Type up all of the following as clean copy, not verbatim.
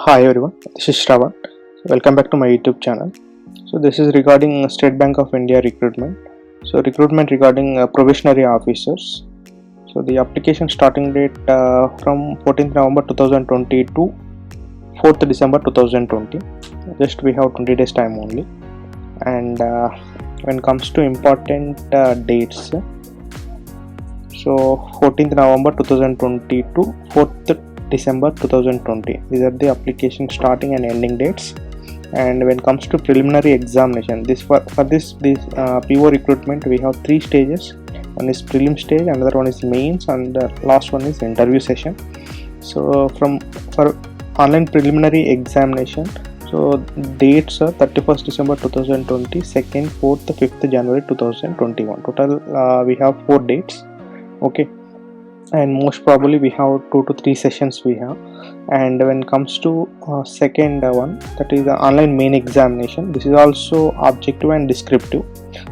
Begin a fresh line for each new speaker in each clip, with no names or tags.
Hi everyone, this is Shravan. Welcome back to my YouTube channel. So this is regarding State Bank of India recruitment. So recruitment regarding probationary officers. So the application starting date from 14th November 2020 to 4th December 2020. Just we have 20 days time only. And when it comes to important dates, so 14th November 2020 to 4th December 2020. These are the application starting and ending dates. And when it comes to preliminary examination, this for this PO recruitment we have three stages. One is prelim stage, another one is mains, and the last one is interview session. So for online preliminary examination, so dates are 31st December 2020, 2nd, 4th, 5th January 2021. Total we have 4 dates. Okay, and most probably we have 2 to 3 sessions we have. And when it comes to second one, that is the online main examination, this is also objective and descriptive,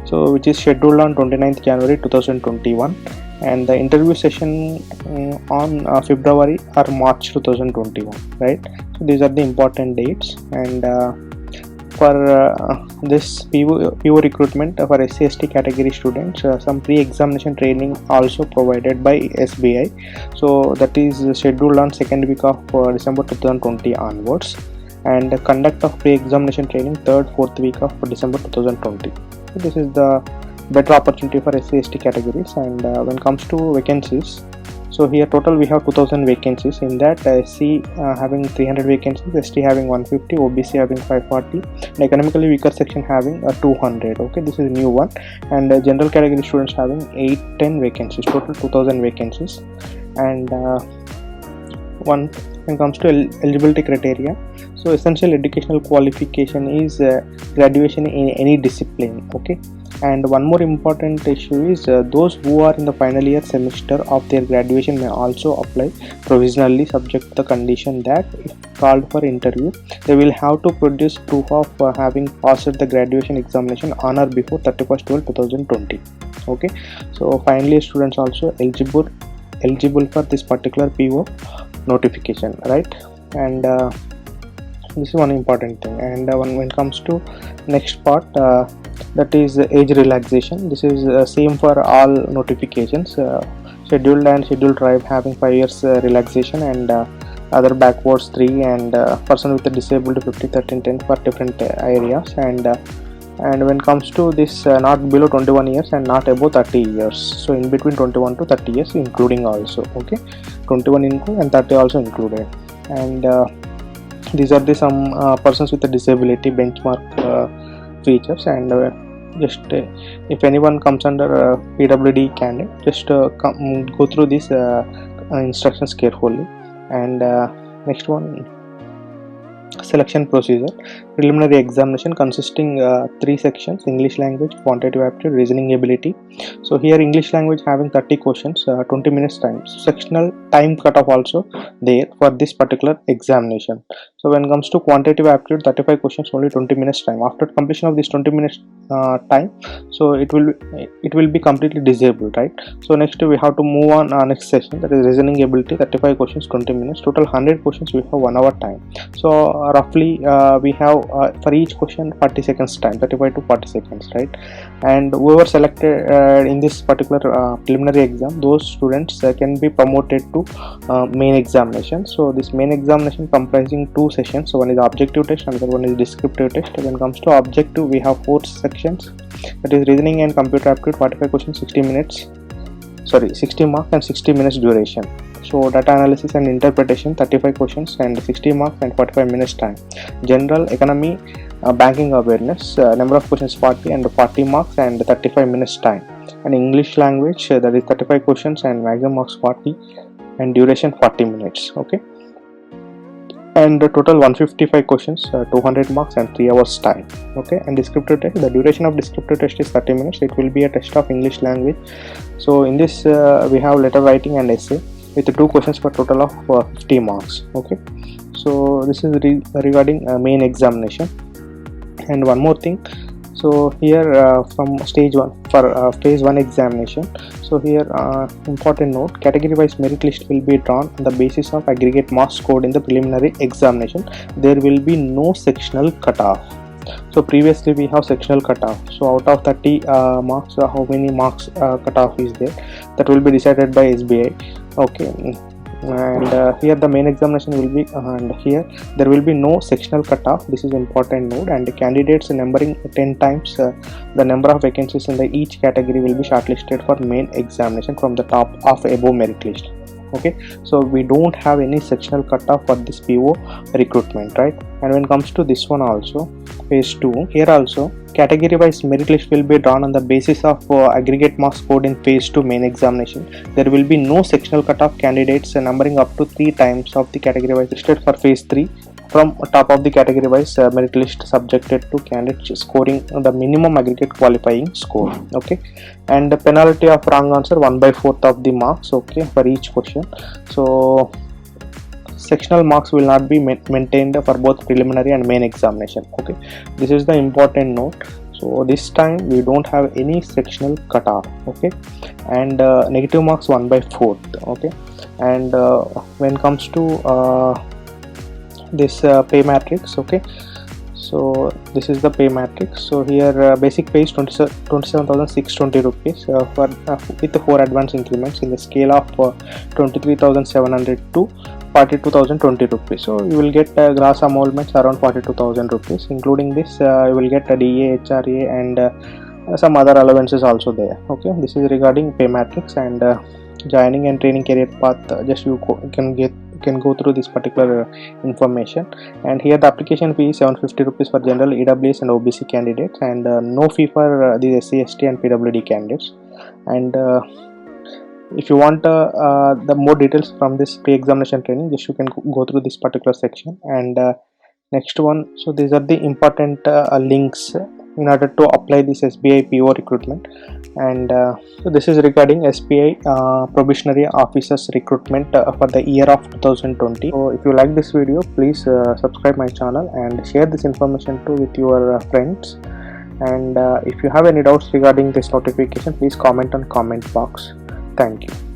so which is scheduled on 29th January 2021, and the interview session on February or March 2021, right? So these are the important dates. And for this PO recruitment for SC/ST category students, some pre-examination training also provided by SBI. So that is scheduled on second week of December 2020 onwards, and the conduct of pre-examination training 3rd, 4th week of December 2020. So this is the better opportunity for SC/ST categories. And when it comes to vacancies, so here total we have 2000 vacancies. In that SC having 300 vacancies, ST having 150, OBC having 540, and economically weaker section having 200. Okay, this is a new one. And general category students having 810 vacancies, total 2000 vacancies. And when it comes to eligibility criteria, so essential educational qualification is graduation in any discipline. Okay, and one more important issue is those who are in the final year semester of their graduation may also apply provisionally, subject to the condition that if called for interview, they will have to produce proof of having passed the graduation examination on or before 31st/12/2020. Okay, so final year students also eligible for this particular PO notification, right? And this is one important thing. And when it comes to next part, that is age relaxation. This is same for all notifications. Scheduled and scheduled tribe having 5 years relaxation, and other backwards 3, and person with a disability 50, 13, 10 for different areas. And when it comes to this, not below 21 years and not above 30 years, so in between 21 to 30 years including also. Okay, 21 include and 30 also included. And these are the some persons with a disability benchmark features. And just if anyone comes under PWD candidate, just go through these instructions carefully. And next one, selection procedure. Preliminary examination consisting 3 sections: English language, quantitative aptitude, reasoning ability. So here English language having 30 questions, 20 minutes time. So sectional time cutoff also there for this particular examination. So when it comes to quantitative aptitude, 35 questions, only 20 minutes time. After completion of this 20 minutes time, so it will be completely disabled, right? So next we have to move on next session, that is reasoning ability, 35 questions, 20 minutes, total 100 questions, we have 1 hour time. So roughly we have for each question 40 seconds time, 35 to 40 seconds, right? And whoever selected in this particular preliminary exam, those students can be promoted to main examination. So this main examination comprising 2 sessions. So one is objective test, another one is descriptive test. When it comes to objective, we have 4 sections, that is reasoning and computer aptitude, 45 questions, 60 marks and 60 minutes duration. So data analysis and interpretation, 35 questions and 60 marks and 45 minutes time. General economy, banking awareness, number of questions 40 and 40 marks and 35 minutes time. And English language, that is 35 questions and maximum marks 40 and duration 40 minutes. Okay, and the total 155 questions, 200 marks and 3 hours time. Okay, and descriptive test, the duration of descriptive test is 30 minutes. It will be a test of English language. So in this we have letter writing and essay with 2 questions for total of 50 marks. Okay, so this is regarding main examination. And one more thing, so here from stage 1 for phase 1 examination, So here important note, category wise merit list will be drawn on the basis of aggregate marks scored in the preliminary examination. There will be no sectional cutoff. So previously we have sectional cutoff, so out of 30 marks, how many marks cutoff is there, that will be decided by SBI. Okay, and here the main examination will be, and here there will be no sectional cutoff. This is important note. And the candidates numbering 10 times the number of vacancies in the each category will be shortlisted for main examination from the top of above merit list. Okay, so we don't have any sectional cutoff for this PO recruitment, right? And when it comes to this one also, phase 2, here also category wise merit list will be drawn on the basis of aggregate marks scored in phase 2 main examination. There will be no sectional cutoff. Candidates numbering up to 3 times of the category wise listed for phase 3 from top of the category wise merit list, subjected to candidates scoring the minimum aggregate qualifying score. Okay, and the penalty of wrong answer 1/4 of the marks, okay, for each question. So sectional marks will not be maintained for both preliminary and main examination. Okay, this is the important note. So this time we don't have any sectional cutoff. Okay, and negative marks 1/4. Okay, and when it comes to this pay matrix, okay, so this is the pay matrix. So here basic pay is 27,620 rupees for with the 4 advance increments in the scale of 23,700 to 42,020 rupees. So you will get gross emoluments around 42,000 rupees. Including this, you will get a DA, HRA, and some other allowances also there. Okay, this is regarding pay matrix. And joining and training career path, just you can go through this particular information. And here the application fee is 750 rupees for general, EWS and OBC candidates, and no fee for the SC, ST and PWD candidates. And if you want the more details from this pre-examination training, just you can go through this particular section. And next one, so these are the important links in order to apply this SBI PO recruitment. And so this is regarding SBI probationary officers recruitment for the year of 2020. So if you like this video, please subscribe my channel and share this information too with your friends. And if you have any doubts regarding this notification, please comment on comment box. Thank you.